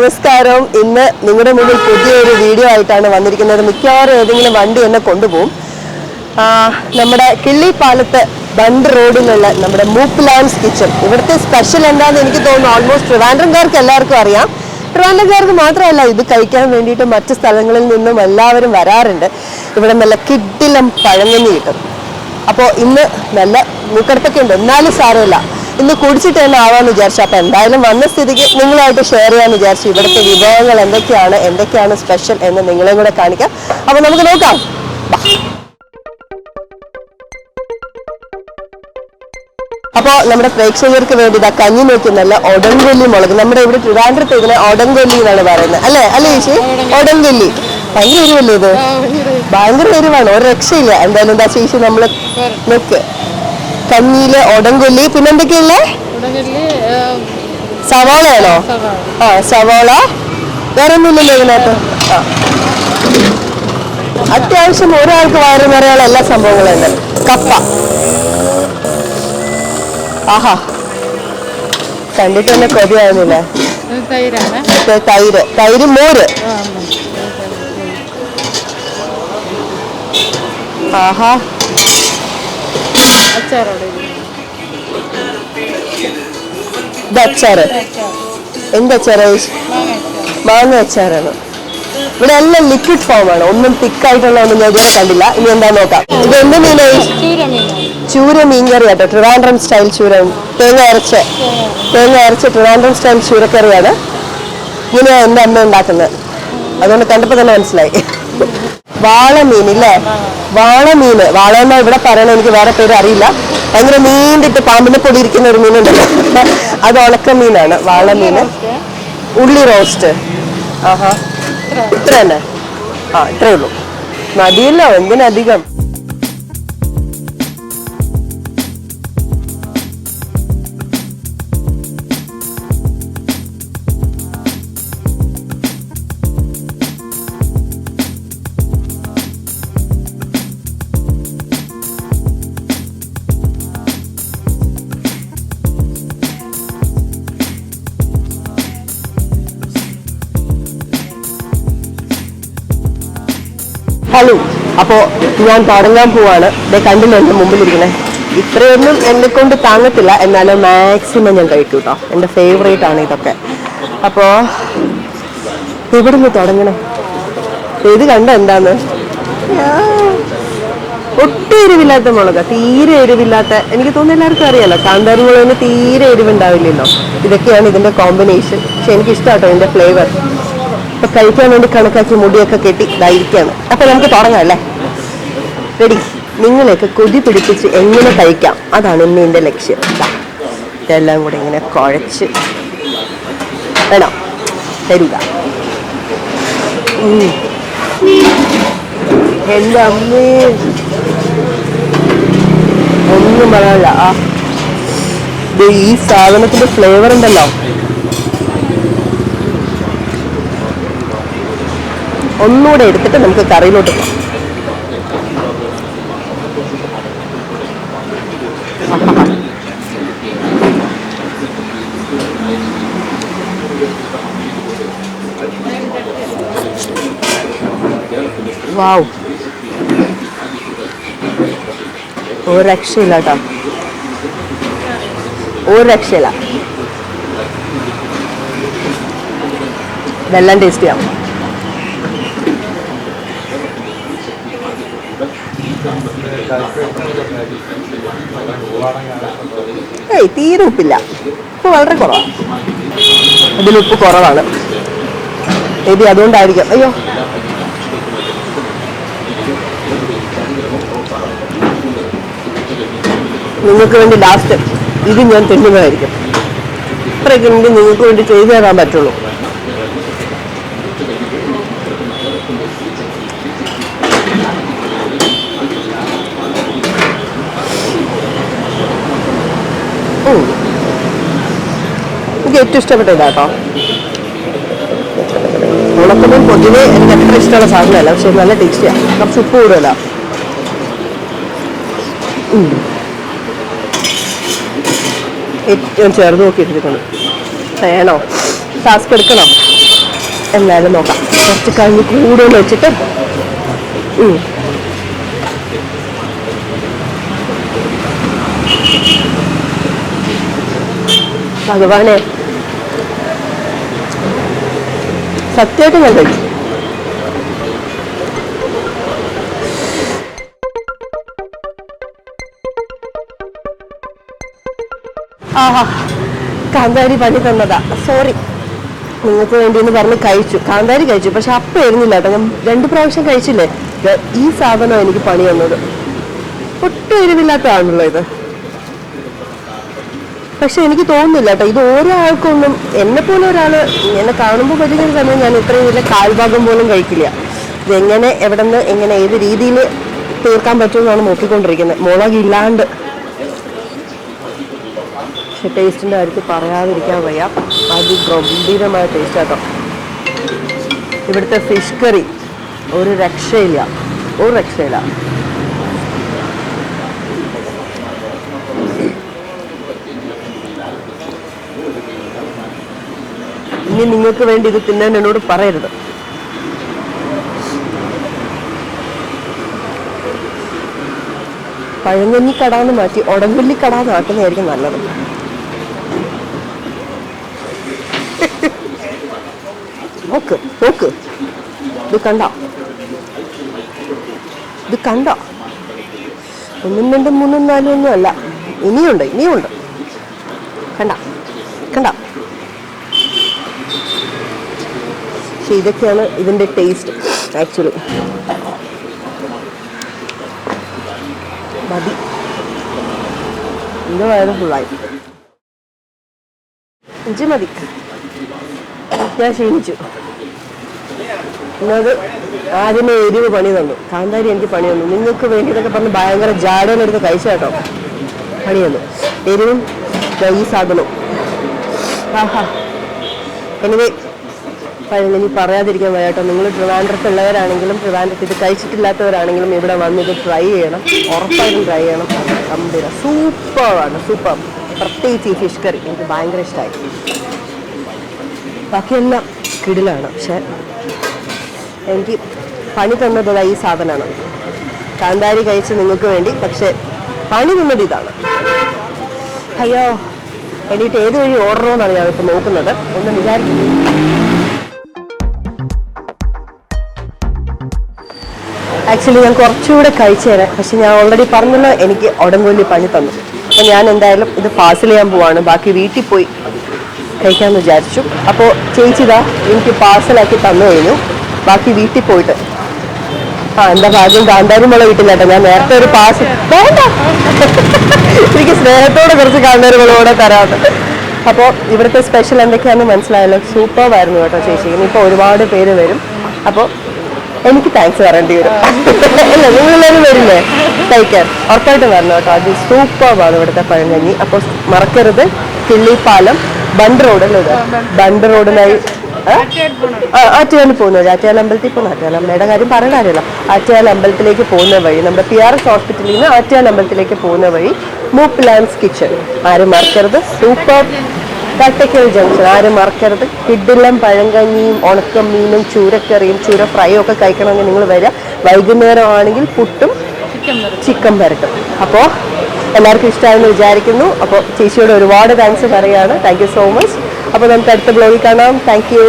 നമസ്കാരം. ഇന്ന് നിങ്ങളുടെ മുന്നിൽ പുതിയൊരു വീഡിയോ ആയിട്ടാണ് വന്നിരിക്കുന്നത്. മിക്കവാറും ഏതെങ്കിലും വണ്ടി എന്നെ കൊണ്ടുപോകും. നമ്മുടെ കിള്ളിപ്പാലത്ത് ബണ്ട് റോഡിലുള്ള നമ്മുടെ മൂപ്ലാൻസ് കിച്ചൺ. ഇവിടുത്തെ സ്പെഷ്യൽ എന്താണെന്ന് എനിക്ക് തോന്നുന്നു ഓൾമോസ്റ്റ് ട്രിവാൻഡ്രംകാർക്ക് എല്ലാവർക്കും അറിയാം. ട്രിവാൻഡ്രംകാർക്ക് മാത്രമല്ല, ഇത് കഴിക്കാൻ വേണ്ടിയിട്ട് മറ്റു സ്ഥലങ്ങളിൽ നിന്നും എല്ലാവരും വരാറുണ്ട്. ഇവിടെ നല്ല കിഡിലം പഴങ്കഞ്ഞി കിട്ടും. അപ്പോൾ ഇന്ന് നല്ല മൂക്കടുപ്പൊക്കെ ഉണ്ട്, എന്നാലും സാരമില്ല, ഇന്ന് കുടിച്ചിട്ട് തന്നെ ആവാമെന്ന് വിചാരിച്ചു. അപ്പോൾ എന്തായാലും വന്ന സ്ഥിതിക്ക് നിങ്ങളായിട്ട് ഷെയർ ചെയ്യാമെന്ന് വിചാരിച്ചു. ഇവിടുത്തെ വിഭവങ്ങൾ എന്തൊക്കെയാണ് സ്പെഷ്യൽ എന്ന് നിങ്ങളെയും കൂടെ കാണിക്കാം. അപ്പോൾ നമുക്ക് നോക്കാം. അപ്പോൾ നമ്മുടെ പ്രേക്ഷകർക്ക് വേണ്ടി കഞ്ഞി നോക്കുന്നല്ല ഒടങ്കൊല്ലി മുളക്. നമ്മുടെ ഇവിടെ ട്രിവാൻഡ്രത്ത് ഇതിനെ ഒടങ്കൊല്ലി എന്നാണ് പറയുന്നത്, അല്ലേ ചേച്ചി? ഒടങ്കൊല്ലി ഭയങ്കര എരിവല്ലേ ഇത്? ഭയങ്കര എരിവാണ്, ഒരു രക്ഷയില്ല. എന്തായാലും എന്താ ചേച്ചി നമ്മൾ നോക്ക്. കഞ്ഞിയില് ഒടങ്കൊല്ലി, പിന്നെ എന്തൊക്കെയുള്ള സവാളയാണോ? സവാള, വേറെ ഒന്നുമില്ലല്ലോ ഇതിനകത്ത്. അത്യാവശ്യം ഒരാൾക്ക് വയറ് നിറയുള്ള എല്ലാ സംഭവങ്ങളും ഉണ്ട്. കപ്പ, ആഹാ, കണ്ടിട്ട് തന്നെ കൊതിയാവുന്നില്ല. തൈര്, മോര്, ആഹാ, അച്ചാറ്. എന്തച്ചാറ്? മാങ്ങ അച്ചാറാണ്. ഇവിടെ എല്ലാം ലിക്വിഡ് ഫോമാണ്, ഒന്നും തിക്കായിട്ടുള്ള ഒന്നും ഞാൻ ഇതുവരെ കണ്ടില്ല. ഇനി എന്താ നോക്കാം. ഇത് എന്ത് മീനായി? ചൂര മീൻകറി കേട്ടോ, ട്രിവാൻഡ്രം സ്റ്റൈൽ ചൂര, തേങ്ങ അരച്ച് ട്രിവാൻഡ്രം സ്റ്റൈൽ ചൂരക്കറിയാണ്. ഇങ്ങനെയാണ് എൻ്റെ അമ്മ ഉണ്ടാക്കുന്നത്, അതുകൊണ്ട് കണ്ടപ്പോൾ തന്നെ മനസ്സിലായി. വാളമീൻ ഇല്ലേ? വാളമീന്, വാളയെന്നാ ഇവിടെ പറയണത്, എനിക്ക് വേറെ പേര് അറിയില്ല. ഭയങ്കര നീണ്ടിട്ട് പാമ്പിനെ പൊടി ഇരിക്കുന്ന ഒരു മീനുണ്ടല്ലോ, അത് ഉണക്കമീനാണ് വാളമീന്. ഉള്ളി റോസ്റ്റ്, ആഹാ, ഇത്ര തന്നെ. ഇത്രേ ഉള്ളൂ, മതിയല്ലോ, എന്തിനധികം. ഹലോ, അപ്പോൾ ഞാൻ തുടങ്ങാൻ പോവാണ്. കണ്ടില്ല എൻ്റെ മുമ്പിലിരിക്കണേ. ഇത്രയൊന്നും എന്നെ കൊണ്ട് താങ്ങത്തില്ല, എന്നാലും മാക്സിമം ഞാൻ കഴിക്കും കേട്ടോ. എൻ്റെ ഫേവറേറ്റ് ആണ് ഇതൊക്കെ. അപ്പോൾ എവിടെ നിന്ന് തുടങ്ങണം? ഇത് കണ്ടോ എന്താന്ന്? ഒട്ടും എരിവില്ലാത്ത മുളക്, തീരെ എരിവില്ലാത്ത. എനിക്ക് തോന്നുന്നു എല്ലാവർക്കും അറിയാലോ, കാന്താരി മുളകിന് തീരെ എരിവുണ്ടാവില്ലല്ലോ. ഇതൊക്കെയാണ് ഇതിൻ്റെ കോമ്പിനേഷൻ. പക്ഷെ എനിക്കിഷ്ടം കേട്ടോ ഇതിൻ്റെ ഫ്ലേവർ. അപ്പൊ കഴിക്കാൻ വേണ്ടി കണക്കാക്കി മുടിയൊക്കെ കെട്ടി ഇതായിരിക്കാണ്. അപ്പൊ നമുക്ക് തുടങ്ങാം അല്ലേ? റെഡി? നിങ്ങളെയൊക്കെ കൊതി പിടിപ്പിച്ച് എങ്ങനെ കഴിക്കാം, അതാണ് ഇന്ന് എൻ്റെ ലക്ഷ്യം. ഇതെല്ലാം കൂടെ ഇങ്ങനെ കുഴച്ച് വേണോ തരിക. എൻ്റെ അമ്മേ, ഒന്നും പറയാനില്ല. ഈ സാധനത്തിന്റെ ഫ്ലേവർ ഉണ്ടല്ലോ, ഒന്നുകൂടെ എടുത്തിട്ട് നമുക്ക് കറിയിലോട്ട് പോകാം. വാവ്, ഒരു രക്ഷയില്ല കേട്ടോ, ഒരു രക്ഷയില്ല. ഇതെല്ലാം ടേസ്റ്റ് ചെയ്യാം. തീരെ ഉപ്പില്ല, ഉപ്പ് വളരെ കുറവാണ്. അതിലുപ്പ് കുറവാണ്, മേബി അതുകൊണ്ടായിരിക്കും. അയ്യോ, നിങ്ങൾക്ക് വേണ്ടി ലാസ്റ്റ് ഇത് ഞാൻ തിന്നുന്നതായിരിക്കും. ഇത്രയൊക്കെ എനിക്ക് നിങ്ങൾക്ക് വേണ്ടി ചെയ്തു തരാൻ പറ്റുള്ളൂ. എനിക്ക് ഏറ്റവും ഇഷ്ടപ്പെട്ട ഇതാട്ടോ. ഉണക്കമീൻ പൊതുവെ എനിക്ക് അത്ര ഇഷ്ടമുള്ള സാധനമല്ല, പക്ഷെ നല്ല ടേസ്റ്റിയാണ്. കുറച്ച് ഉപ്പ് കൂടുതല. ഏറ്റവും ചേർന്ന് നോക്കിയിട്ടിരിക്കണം. വേണോ? ടാസ്ക് എടുക്കണോ? എന്നാലും നോക്കാം. കുറച്ച് കഞ്ഞി കൂടുതൽ വെച്ചിട്ട് ഭഗവാനെ സത്യമായിട്ട് ഞാൻ കഴിച്ചു. ആഹാ, കാന്താരി പണി തന്നതാ. സോറി, നിങ്ങൾക്ക് വേണ്ടിയെന്ന് പറഞ്ഞ് കഴിച്ചു. കാന്താരി കഴിച്ചു, പക്ഷെ അപ്പം ആയിരുന്നില്ല കേട്ടോ. ഞാൻ 2 പ്രാവശ്യം കഴിച്ചില്ലേ. ഈ സാധനം എനിക്ക് പണി തന്നത്. ഒട്ടും എരിവില്ലാത്തതാണല്ലോ ഇത്. പക്ഷെ എനിക്ക് തോന്നുന്നില്ല കേട്ടോ, ഇത് ഓരോ ആൾക്കൊന്നും എന്നെപ്പോലെ ഒരാൾ എന്നെ കാണുമ്പോൾ വലിയൊരു സമയം ഞാൻ ഇത്രയും വലിയ കാൽഭാഗം പോലും കഴിക്കില്ല. ഇതെങ്ങനെ എവിടെ നിന്ന് എങ്ങനെ ഏത് രീതിയിൽ തീർക്കാൻ പറ്റുമെന്നാണ് നോക്കിക്കൊണ്ടിരിക്കുന്നത്, മുളകില്ലാണ്ട്. പക്ഷെ ടേസ്റ്റിൻ്റെ കാര്യത്തിൽ പറയാതിരിക്കാൻ വയ്യ, അതിഗംഭീരമായ ടേസ്റ്റ് ആട്ടോ. ഇവിടുത്തെ ഫിഷ് കറി ഒരു രക്ഷയില്ല. ഇനി നിങ്ങൾക്ക് വേണ്ടി ഇത് തിന്നാൻ എന്നോട് പറയരുത്. പഴങ്കഞ്ഞി കടാന്ന് മാറ്റി ഒടമ്പുള്ളി കടാന്ന് ആക്കുന്നതായിരിക്കും നല്ലത്. നോക്ക് ഇത് കണ്ടോ? 1, 2, 3, 4 ഒന്നും അല്ല, ഇനിയുണ്ട്. കണ്ട. പക്ഷെ ഇതൊക്കെയാണ് ഇതിന്റെ ടേസ്റ്റ് ആക്ച്വലി. മതി, എന്റെ വയറ് ഫുള്ളായി. മതി, ഞാൻ ക്ഷീണിച്ചു. എന്നത് ആദ്യമേ എരിവ് പണി തന്നു, കാന്താരി എനിക്ക് പണി തന്നു. നിങ്ങൾക്ക് വേണ്ടി ഇതൊക്കെ പറഞ്ഞ് ഭയങ്കര ജാടനെടുത്ത് കഴിച്ച കേട്ടോ. പണി തന്നു എരിവും ഈ സാധനവും. ആഹാ, എനിവേ പഴങ്കഞ്ഞി പറയാതിരിക്കാൻ വയ്യാട്ടോ. നിങ്ങൾ ട്രിവാൻഡ്രത്തുള്ളവരാണെങ്കിലും ട്രിവാൻഡ്രത്ത് ഇത് കഴിച്ചിട്ടില്ലാത്തവരാണെങ്കിലും ഇവിടെ വന്ന് ഇത് ട്രൈ ചെയ്യണം, ഉറപ്പായിട്ടും ട്രൈ ചെയ്യണം. ഗംഭീര സൂപ്പറാണ്, സൂപ്പർ. പ്രത്യേകിച്ച് ഈ ഫിഷ് കറി എനിക്ക് ഭയങ്കര ഇഷ്ടമായി. ബാക്കിയെല്ലാം കിടിലാണ്. പക്ഷെ എനിക്ക് പണി തന്നത് ഈ സാധനമാണ്. കാന്താരി കഴിച്ച് നിങ്ങൾക്ക് വേണ്ടി, പക്ഷെ പണി തന്നത് ഇതാണ്. അയ്യോ, എന്നിട്ട് ഏത് വഴി ഓർഡറോന്നാണ് ഞാൻ ഇപ്പോൾ നോക്കുന്നത്. ഒന്നും വിചാരിക്കുന്നു. ആക്ച്വലി ഞാൻ കുറച്ചുകൂടെ കഴിച്ചു തരാം, പക്ഷെ ഞാൻ ഓൾറെഡി പറഞ്ഞല്ലോ എനിക്ക് ഉടമ്പുള്ളി പണി തന്നു. അപ്പം ഞാൻ എന്തായാലും ഇത് പാഴ്സൽ ചെയ്യാൻ പോവാണ്. ബാക്കി വീട്ടിൽ പോയി കഴിക്കാമെന്ന് വിചാരിച്ചു. അപ്പോൾ ചേച്ചി ഇതാ എനിക്ക് പാഴ്സലാക്കി തന്നു കഴിഞ്ഞു. ബാക്കി വീട്ടിൽ പോയിട്ട് എന്താ ഭാഗ്യം, കാന്താരി മുളക് കിട്ടില്ല കേട്ടോ. ഞാൻ നേരത്തെ ഒരു പാഴ്സൽ വേണ്ട, എനിക്ക് സ്നേഹത്തോടെ കുറച്ച് കാന്താരി മുളകോടെ തരാറുണ്ട്. അപ്പോൾ ഇവിടുത്തെ സ്പെഷ്യൽ എന്തൊക്കെയാണെന്ന് മനസ്സിലായല്ലോ. സൂപ്പറായിരുന്നു കേട്ടോ ചേച്ചി. ഇനിയിപ്പോൾ ഒരുപാട് പേര് വരും, അപ്പോൾ എനിക്ക് താങ്ക്സ് പറയേണ്ടി വരും. അല്ല, നിങ്ങളെല്ലാവരും വരില്ലേ കഴിക്കാൻ? ഉറപ്പായിട്ട് വരണം കേട്ടോ. അത് സൂപ്പറാണ് ഇവിടുത്തെ പഴങ്കഞ്ഞി. അപ്പോൾ മറക്കരുത്, കിള്ളിപ്പാലം ബണ്ട് റോഡ് അല്ലേ, ബണ്ട് റോഡിനായി ആറ്റുകാൽ പോകുന്നത്, ആറ്റുകാൽ അമ്പലത്തിൽ പോകുന്ന, ആറ്റുകാൽ അമ്മയുടെ കാര്യം പറയേണ്ട കാര്യമല്ല, ആറ്റുകാൽ അമ്പലത്തിലേക്ക് പോകുന്ന വഴി, നമ്മുടെ PRS ഹോസ്പിറ്റലിൽ നിന്ന് ആറ്റുകാൽ അമ്പലത്തിലേക്ക് പോകുന്ന വഴി മൂപ്ലാൻസ് കിച്ചൺ. ആരും മറക്കരുത്. സൂപ്പർ തട്ടക്കൽ ജംഗ്ഷൻ ആരും മറക്കരുത്. കിഡിലം പഴങ്കഞ്ഞിയും ഉണക്കമീനും ചൂരക്കറിയും ചൂര ഫ്രൈയും ഒക്കെ കഴിക്കണമെങ്കിൽ നിങ്ങൾ വരിക. വൈകുന്നേരം ആണെങ്കിൽ പുട്ടും ചിക്കൻ വരട്ടും. അപ്പോൾ എല്ലാവർക്കും ഇഷ്ടമായെന്ന് വിചാരിക്കുന്നു. അപ്പോൾ ചേച്ചിയോട് ഒരുപാട് താങ്ക്സ് പറയുകയാണ്. Thank you so much. അപ്പോൾ നമുക്ക് അടുത്ത ബ്ലോഗിൽ കാണാം. Thank you.